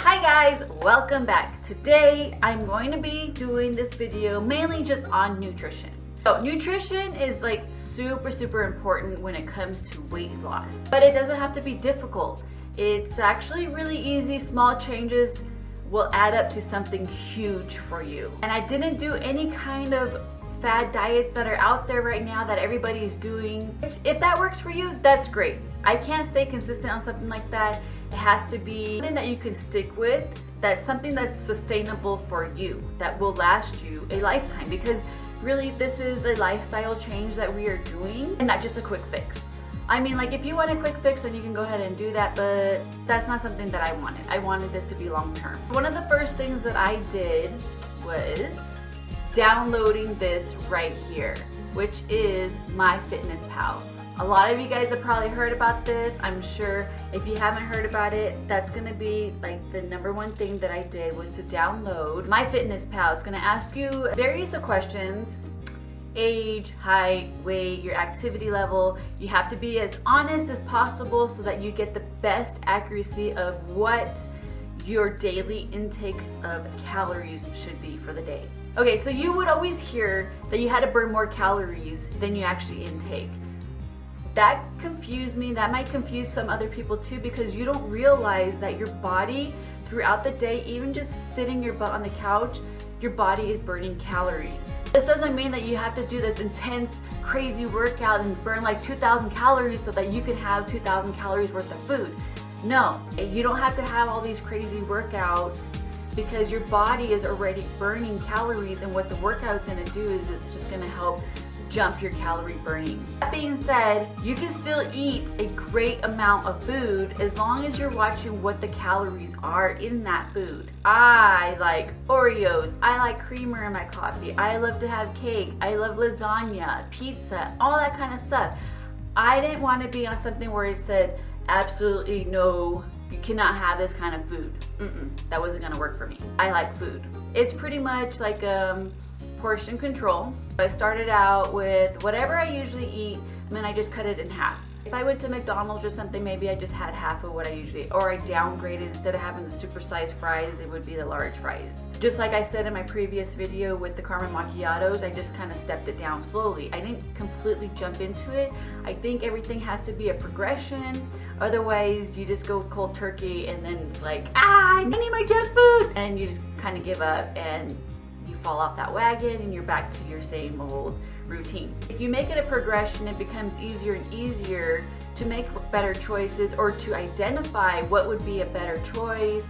Hi guys, welcome back. Today I'm going to be doing this video mainly just on nutrition. So nutrition is like super important when it comes to weight loss, but it doesn't have to be difficult. It's actually really easy. Small changes will add up to something huge for you. And I didn't do any kind of fad diets that are out there right now that everybody is doing. If that works for you, that's great. I can't stay consistent on something like that. It has to be something that you can stick with, that's something that's sustainable for you, that will last you a lifetime, because really this is a lifestyle change that we are doing and not just a quick fix. I mean, like, if you want a quick fix, then you can go ahead and do that, but that's not something that I wanted. I wanted this to be long term. One of the first things that I did was downloading this right here, which is MyFitnessPal. A lot of you guys have probably heard about this. I'm sure if you haven't heard about it, that's gonna be like the #1 thing that I did, was to download MyFitnessPal. It's gonna ask you various questions: age, height, weight, your activity level. You have to be as honest as possible so that you get the best accuracy of what your daily intake of calories should be for the day. Okay, so you would always hear that you had to burn more calories than you actually intake. That confused me. That might confuse some other people too, because you don't realize that your body throughout the day, even just sitting your butt on the couch, your body is burning calories. This doesn't mean that you have to do this intense, crazy workout and burn like 2,000 calories so that you can have 2,000 calories worth of food. No, you don't have to have all these crazy workouts, because your body is already burning calories, and what the workout is going to do is it's just going to help jump your calorie burning. That being said, you can still eat a great amount of food as long as you're watching what the calories are in that food. I like Oreos, I like creamer in my coffee, I love to have cake, I love lasagna, pizza, all that kind of stuff. I didn't want to be on something where it said absolutely no, you cannot have this kind of food. That wasn't gonna work for me. I like food. It's pretty much like portion control. I started out with whatever I usually eat, and then I just cut it in half. If I went to McDonald's or something, maybe I just had half of what I usually, or I downgraded. Instead of having the super-sized fries, it would be the large fries. Just like I said in my previous video with the caramel macchiatos, I just kind of stepped it down slowly. I didn't completely jump into it. I think everything has to be a progression. Otherwise, you just go cold turkey and then it's like, I need my junk food! And you just kind of give up and you fall off that wagon and you're back to your same old routine. If you make it a progression, it becomes easier and easier to make better choices, or to identify what would be a better choice,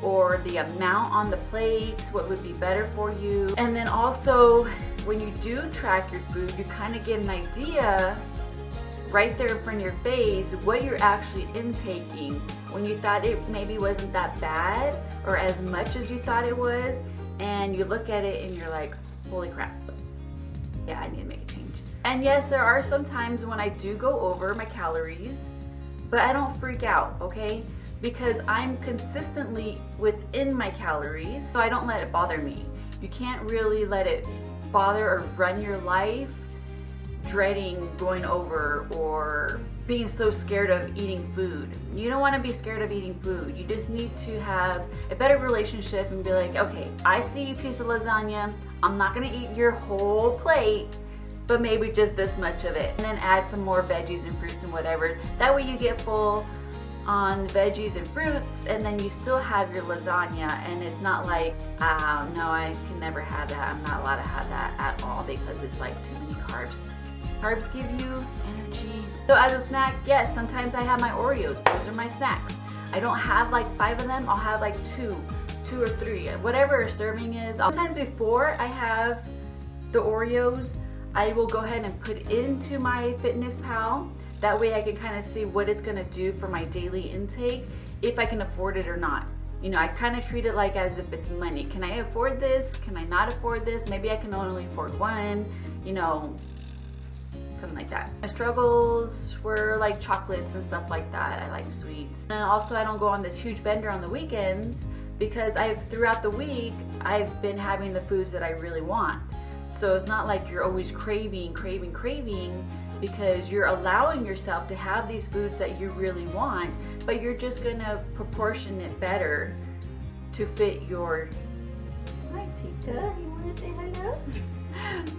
or the amount on the plate, what would be better for you. And then also, when you do track your food, you kind of get an idea right there in front of your face what you're actually intaking. When you thought it maybe wasn't that bad or as much as you thought it was, and you look at it and you're like, holy crap, yeah, I need to make a change. And yes, there are some times when I do go over my calories, but I don't freak out, okay? Because I'm consistently within my calories, so I don't let it bother me. You can't really let it bother or run your life dreading going over or being so scared of eating food. You don't want to be scared of eating food. You just need to have a better relationship and be like, okay, I see you piece of lasagna. I'm not going to eat your whole plate, but maybe just this much of it. And then add some more veggies and fruits and whatever. That way you get full on veggies and fruits, and then you still have your lasagna, and it's not like, oh, no, I can never have that. I'm not allowed to have that at all because it's like too many carbs. Carbs give you energy. So as a snack, yes, sometimes I have my Oreos. Those are my snacks. I don't have like 5 of them. I'll have like two or 3, whatever a serving is. Sometimes before I have the Oreos, I will go ahead and put it into my MyFitnessPal. That way I can kind of see what it's gonna do for my daily intake, if I can afford it or not. You know, I kind of treat it like as if it's money. Can I afford this? Can I not afford this? Maybe I can only afford one, you know, something like that. My struggles were like chocolates and stuff like that. I like sweets. And also, I don't go on this huge bender on the weekends, because throughout the week, I've been having the foods that I really want. So it's not like you're always craving, because you're allowing yourself to have these foods that you really want, but you're just gonna proportion it better to fit your, hi Tika, you want to say hello?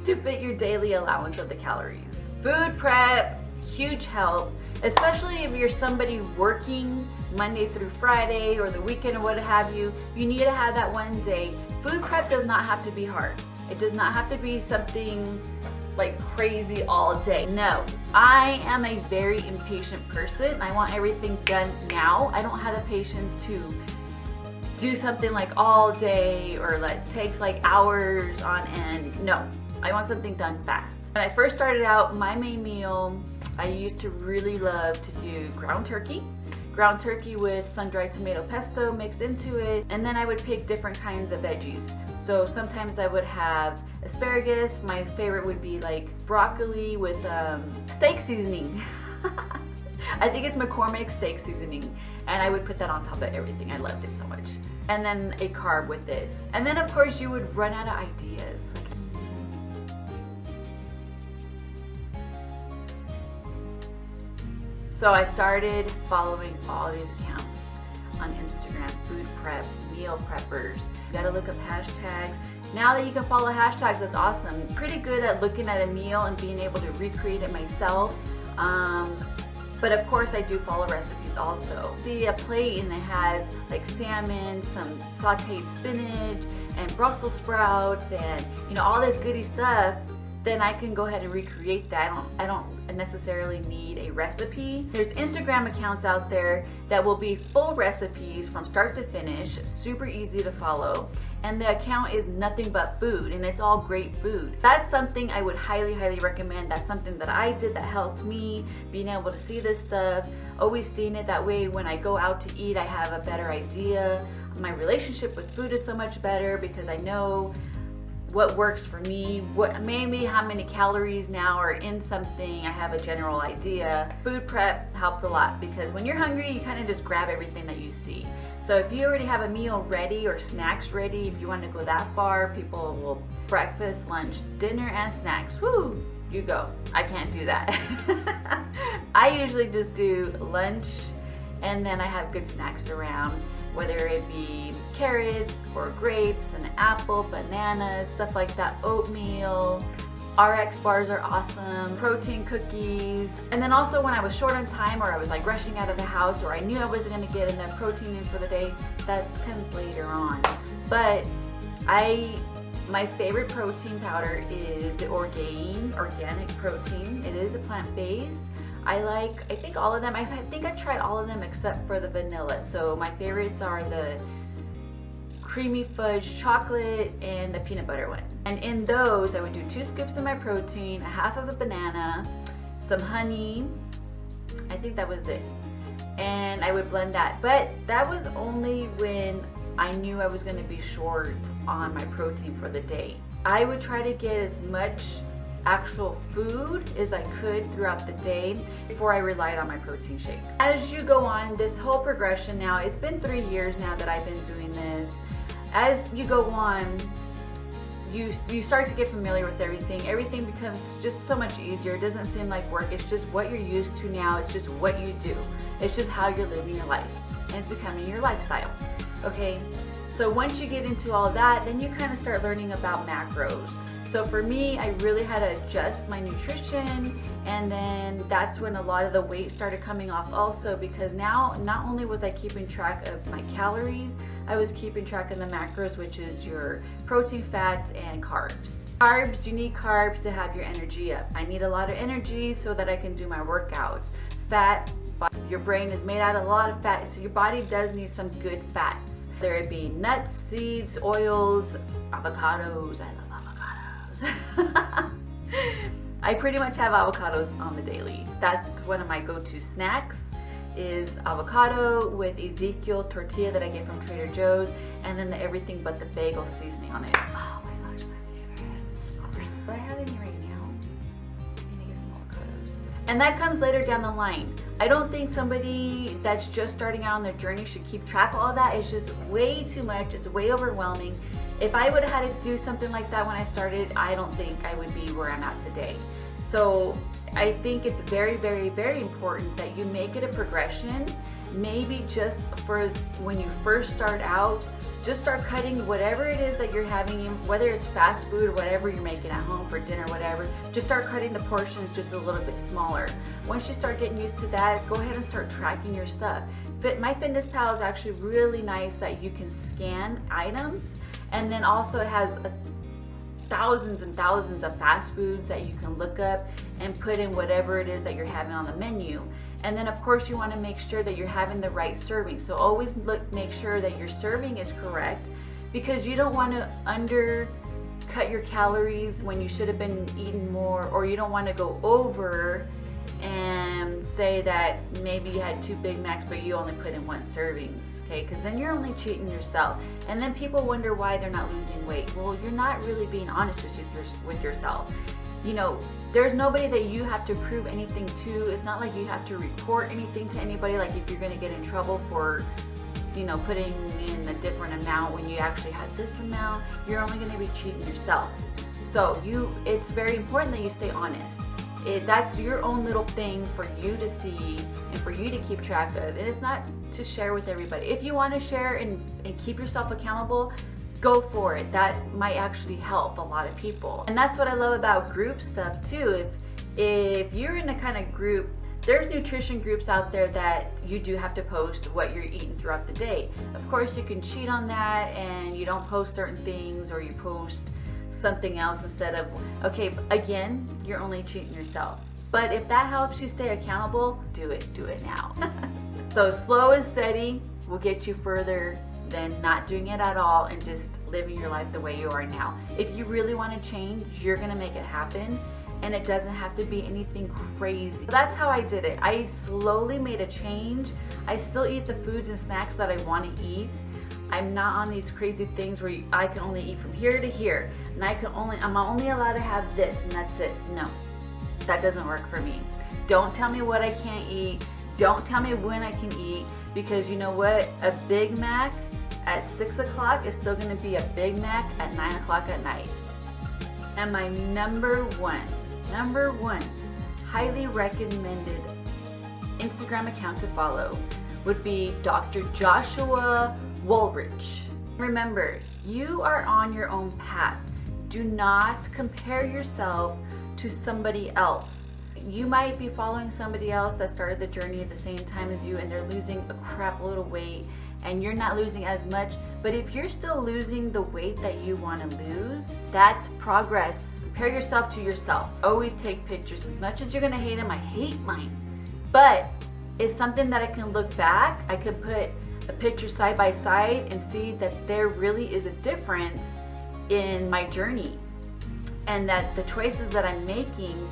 To fit your daily allowance of the calories. Food prep, huge help, especially if you're somebody working Monday through Friday or the weekend or what have you. You need to have that one day. Food prep does not have to be hard. It does not have to be something like crazy all day. No, I am a very impatient person. I want everything done now. I don't have the patience to do something like all day or like takes like hours on end. No, I want something done fast. When I first started out, my main meal, I used to really love to do ground turkey with sun-dried tomato pesto mixed into it, and then I would pick different kinds of veggies. So sometimes I would have asparagus. My favorite would be like broccoli with steak seasoning. I think it's McCormick steak seasoning, and I would put that on top of everything. I loved it so much. And then a carb with this. And then of course you would run out of ideas. So I started following all these accounts on Instagram, food prep, meal preppers. You gotta look up hashtags. Now that you can follow hashtags, that's awesome. Pretty good at looking at a meal and being able to recreate it myself. But of course I do follow recipes also. See a plate and it has like salmon, some sauteed spinach, and Brussels sprouts, and all this goody stuff. Then I can go ahead and recreate that. I don't necessarily need a recipe. There's Instagram accounts out there that will be full recipes from start to finish, super easy to follow. And the account is nothing but food, and it's all great food. That's something I would highly, highly recommend. That's something that I did that helped me, being able to see this stuff, always seeing it that way. When I go out to eat, I have a better idea. My relationship with food is so much better because I know what works for me, maybe how many calories now are in something. I have a general idea. Food prep helps a lot because when you're hungry, you kind of just grab everything that you see. So if you already have a meal ready or snacks ready, if you want to go that far, people will breakfast, lunch, dinner, and snacks. Woo! You go. I can't do that. I usually just do lunch, and then I have good snacks around, whether it be carrots or grapes, an apple, bananas, stuff like that, oatmeal. RX bars are awesome, protein cookies. And then also when I was short on time or I was like rushing out of the house or I knew I wasn't gonna get enough protein in for the day, that comes later on. But my favorite protein powder is the Orgain organic protein. It is a plant-based. I think all of them. I think I tried all of them except for the vanilla. So my favorites are the creamy fudge chocolate and the peanut butter one. And in those, I would do 2 scoops of my protein, a half of a banana, some honey. I think that was it. And I would blend that. But that was only when I knew I was going to be short on my protein for the day. I would try to get as much actual food as I could throughout the day before I relied on my protein shake. As you go on this whole progression now, it's been 3 years now that I've been doing this. As you go on, you start to get familiar with everything. Everything becomes just so much easier. It doesn't seem like work. It's just what you're used to now. It's just what you do. It's just how you're living your life. And it's becoming your lifestyle. Okay? So once you get into all that, then you kind of start learning about macros. So for me, I really had to adjust my nutrition, and then that's when a lot of the weight started coming off also, because now not only was I keeping track of my calories, I was keeping track of the macros, which is your protein, fats, and carbs. Carbs, you need carbs to have your energy up. I need a lot of energy so that I can do my workouts. Fat, your brain is made out of a lot of fat, so your body does need some good fats. Whether it be nuts, seeds, oils, avocados. I love avocados. I pretty much have avocados on the daily. That's one of my go-to snacks, is avocado with Ezekiel tortilla that I get from Trader Joe's, and then the everything but the bagel seasoning on it. Oh my gosh, my favorite. Do I have any right now? I need to get some avocados. And that comes later down the line. I don't think somebody that's just starting out on their journey should keep track of all that. It's just way too much. It's way overwhelming. If I would have had to do something like that when I started, I don't think I would be where I'm at today. So I think it's very, very, very important that you make it a progression maybe just for when you first start out, just start cutting whatever it is that you're having, whether it's fast food or whatever you're making at home for dinner, whatever, just start cutting the portions just a little bit smaller. Once you start getting used to that, go ahead and start tracking your stuff. MyFitnessPal is actually really nice that you can scan items, and then also it has thousands and thousands of fast foods that you can look up and put in whatever it is that you're having on the menu. And then of course you want to make sure that you're having the right serving. So always make sure that your serving is correct, because you don't want to undercut your calories when you should have been eating more, or you don't want to go over and say that maybe you had 2 Big Macs but you only put in 1 servings, okay? Because then you're only cheating yourself, and then people wonder why they're not losing weight. Well, you're not really being honest with yourself. You know, there's nobody that you have to prove anything to. It's not like you have to report anything to anybody, like if you're going to get in trouble for, you know, putting in a different amount when you actually had this amount. You're only going to be cheating yourself. So it's very important that you stay honest. That's your own little thing for you to see and for you to keep track of. And it's not to share with everybody. If you want to share and keep yourself accountable, go for it. That might actually help a lot of people. And that's what I love about group stuff too. If you're in a kind of group, there's nutrition groups out there that you do have to post what you're eating throughout the day. Of course, you can cheat on that and you don't post certain things, or you post something else instead of, okay, again, you're only cheating yourself. But if that helps you stay accountable, do it now. So slow and steady will get you further than not doing it at all and just living your life the way you are now. If you really want to change, you're gonna make it happen, and it doesn't have to be anything crazy. That's how I did it. I slowly made a change. I still eat the foods and snacks that I want to eat. I'm not on these crazy things where I can only eat from here to here, and I'm only allowed to have this and that's it. No, that doesn't work for me. Don't tell me what I can't eat. Don't tell me when I can eat, because you know what? A Big Mac at 6 o'clock is still gonna be a Big Mac at 9 o'clock at night. And my number one, highly recommended Instagram account to follow would be Dr. Joshua Woolrich. Remember, you are on your own path. Do not compare yourself to somebody else. You might be following somebody else that started the journey at the same time as you, and they're losing a crap load of weight and you're not losing as much. But if you're still losing the weight that you want to lose, that's progress. Compare yourself to yourself. Always take pictures. As much as you're gonna hate them, I hate mine, but it's something that I can look back. I could put a picture side by side and see that there really is a difference in my journey, and that the choices that I'm making,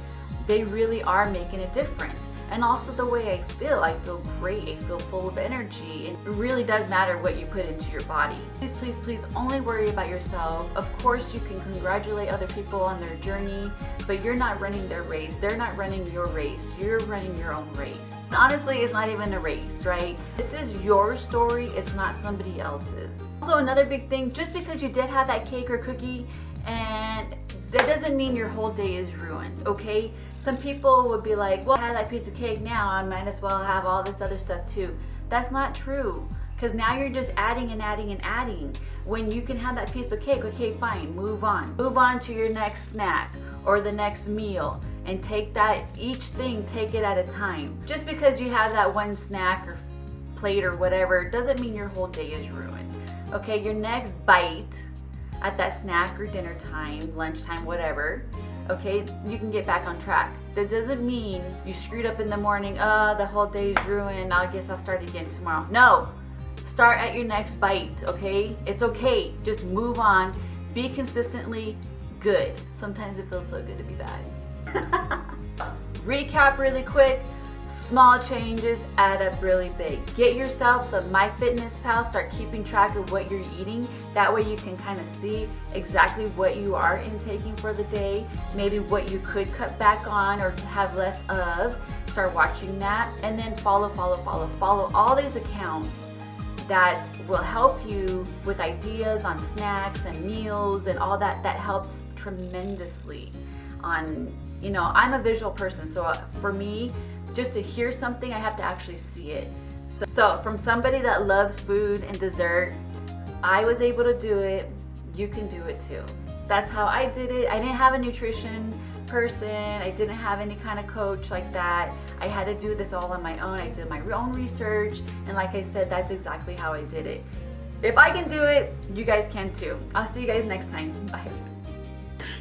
they really are making a difference. And also the way I feel great, I feel full of energy. It really does matter what you put into your body. Please only worry about yourself. Of course you can congratulate other people on their journey, but you're not running their race. They're not running your race. You're running your own race. And honestly, it's not even a race, right? This is your story, it's not somebody else's. Also, another big thing, just because you did have that cake or cookie, and that doesn't mean your whole day is ruined, okay? Some people would be like, well, I had that piece of cake, now I might as well have all this other stuff too. That's not true, because now you're just adding and adding and adding. When you can have that piece of cake, okay, fine, move on. Move on to your next snack or the next meal, and take that, each thing, take it at a time. Just because you have that one snack or plate or whatever, doesn't mean your whole day is ruined. Okay, your next bite at that snack or dinner time, lunchtime, whatever, okay, you can get back on track. That doesn't mean you screwed up in the morning, the whole day's ruined, I guess I'll start again tomorrow. No, start at your next bite, okay? It's okay, just move on, be consistently good. Sometimes it feels so good to be bad. Recap really quick. Small changes add up really big. Get yourself the MyFitnessPal, start keeping track of what you're eating. That way you can kind of see exactly what you are intaking for the day, maybe what you could cut back on or have less of. Start watching that, and then follow all these accounts that will help you with ideas on snacks and meals and all that. That helps tremendously. I'm a visual person, so for me, just to hear something, I have to actually see it. So from somebody that loves food and dessert, I was able to do it. You can do it too. That's how I did it. I didn't have a nutrition person. I didn't have any kind of coach like that. I had to do this all on my own. I did my own research, and like I said, that's exactly how I did it. If I can do it, you guys can too. I'll see you guys next time. Bye.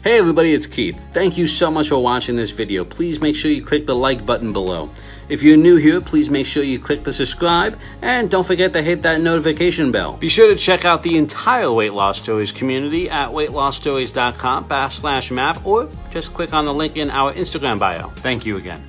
Hey everybody, it's Keith. Thank you so much for watching this video. Please make sure you click the like button below. If you're new here, please make sure you click the subscribe, and don't forget to hit that notification bell. Be sure to check out the entire Weight Loss Stories community at weightlosstories.com/map, or just click on the link in our Instagram bio. Thank you again.